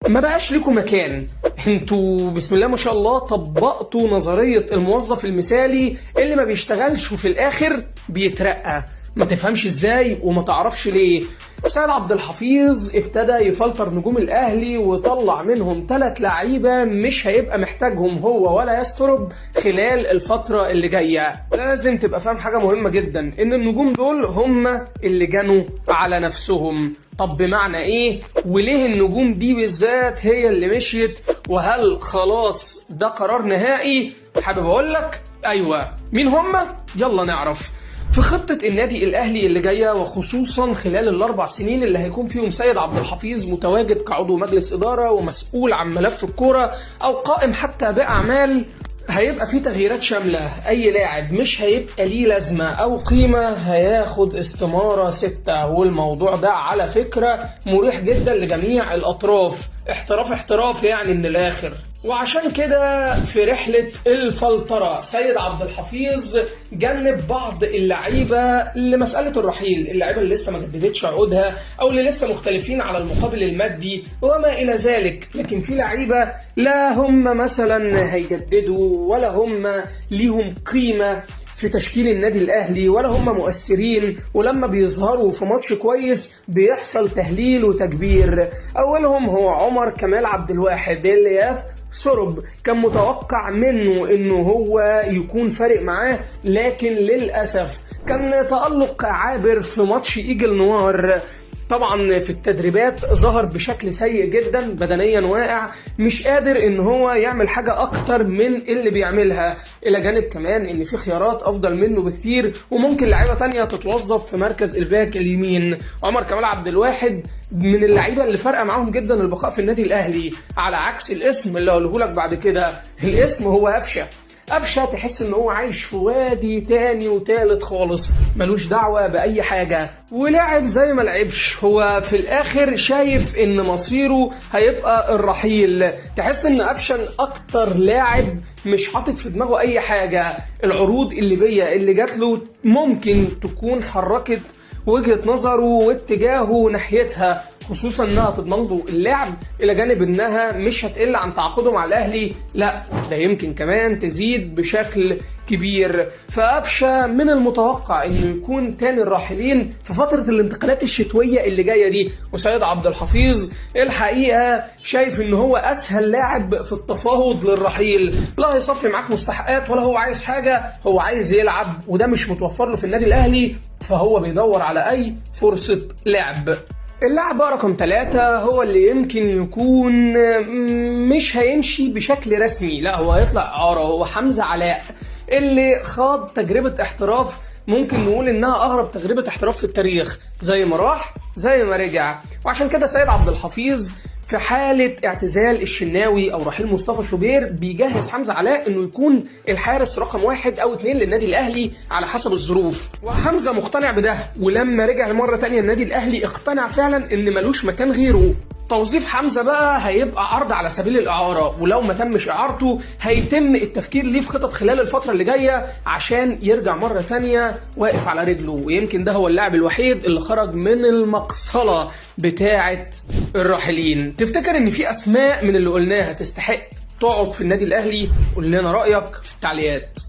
ما بقاش لكم مكان. انتوا بسم الله ما شاء الله طبقتوا نظرية الموظف المثالي اللي ما بيشتغلش وفي الاخر بيترقى، ما تفهمش ازاي وما تعرفش ليه. سيد عبد الحفيظ ابتدى يفلتر نجوم الاهلي وطلع منهم 3 لعيبه مش هيبقى محتاجهم هو ولا يسترب خلال الفتره اللي جايه. لازم تبقى فاهم حاجه مهمه جدا، ان النجوم دول هم اللي جنوا على نفسهم. طب بمعنى ايه؟ وليه النجوم دي بالذات هي اللي مشيت؟ وهل خلاص ده قرار نهائي؟ حابب اقول لك ايوه. مين هم؟ يلا نعرف. في خطة النادي الأهلي اللي جاية، وخصوصا خلال ال4 سنين اللي هيكون فيهم سيد عبد الحفيظ متواجد كعضو مجلس إدارة ومسؤول عن ملف الكورة أو قائم حتى بأعمال، هيبقى في تغييرات شاملة. أي لاعب مش هيبقى ليه لازمة أو قيمة هياخد استمارة 6، والموضوع ده على فكرة مريح جدا لجميع الأطراف. احتراف يعني من الآخر. وعشان كده في رحلة الفلترة سيد عبد الحفيظ جنب بعض اللعيبة لمسألة الرحيل، اللعيبة اللي لسه ما جددتش عقودها أو اللي لسه مختلفين على المقابل المادي وما إلى ذلك. لكن في لعيبة لا هم مثلا هيجددوا ولا هم ليهم قيمة في تشكيل النادي الأهلي ولا هم مؤثرين، ولما بيظهروا في ماتش كويس بيحصل تهليل وتكبير. أولهم هو عمر كمال عبد الواحد اللي سرب كان متوقع منه انه هو يكون فارق معاه، لكن للأسف كان تألق عابر في ماتش إيجل نوار. طبعا في التدريبات ظهر بشكل سيء جدا، بدنيا واقع، مش قادر ان هو يعمل حاجة اكتر من اللي بيعملها، الى جانب كمان ان في خيارات افضل منه بكتير وممكن لعيبة تانية تتوظف في مركز الباك اليمين. عمر كمال عبد الواحد من اللعيبة اللي فرقة معاهم جدا البقاء في النادي الاهلي، على عكس الاسم اللي هقوله لك بعد كده. الاسم هو قفشه، تحس ان هو عايش في وادي تاني وتالت خالص، ملوش دعوة بأي حاجة، ولعب زي ما لعبش. هو في الآخر شايف ان مصيره هيبقى الرحيل. تحس ان قفشه اكتر لاعب مش حاطط في دماغه اي حاجة. العروض اللي جات له ممكن تكون حركت وجهة نظره واتجاهه ناحيتها، خصوصا انها تضمن له اللعب، الى جانب انها مش هتقل عن تعاقده مع الاهلي، لا ده يمكن كمان تزيد بشكل كبير. فقفشه من المتوقع انه يكون تاني الراحلين في فترة الانتقالات الشتوية اللي جاية دي. وسيد عبد الحفيظ الحقيقة شايف ان هو اسهل لاعب في التفاوض للرحيل، لا هيصفي معاك مستحقات ولا هو عايز حاجة، هو عايز يلعب وده مش متوفر له في النادي الاهلي، فهو بيدور على اي فرصة لعب. اللاعب رقم 3 هو اللي يمكن يكون مش هيمشي بشكل رسمي، لا هو هيطلع إعارة، هو حمزة علاء اللي خاض تجربة احتراف ممكن نقول انها اغرب تجربة احتراف في التاريخ، زي ما راح زي ما رجع. وعشان كده سيد عبد الحفيظ في حالة اعتزال الشناوي أو رحيل مصطفى شوبير بيجهز حمزة علاء إنه يكون الحارس رقم 1 أو 2 للنادي الأهلي على حسب الظروف، وحمزة مقتنع بده، ولما رجع مرة تانية النادي الأهلي اقتنع فعلا إن ملوش مكان غيره. توظيف حمزة بقى هيبقى عرض على سبيل الإعارة، ولو ما تمش إعارته هيتم التفكير ليه في خطط خلال الفترة اللي جاية عشان يرجع مرة تانية واقف على رجله. ويمكن ده هو اللاعب الوحيد اللي خرج من المقصلة بتاعة الراحلين. تفتكر إن في أسماء من اللي قلناها تستحق تقعد في النادي الأهلي؟ قول لنا رأيك في التعليقات.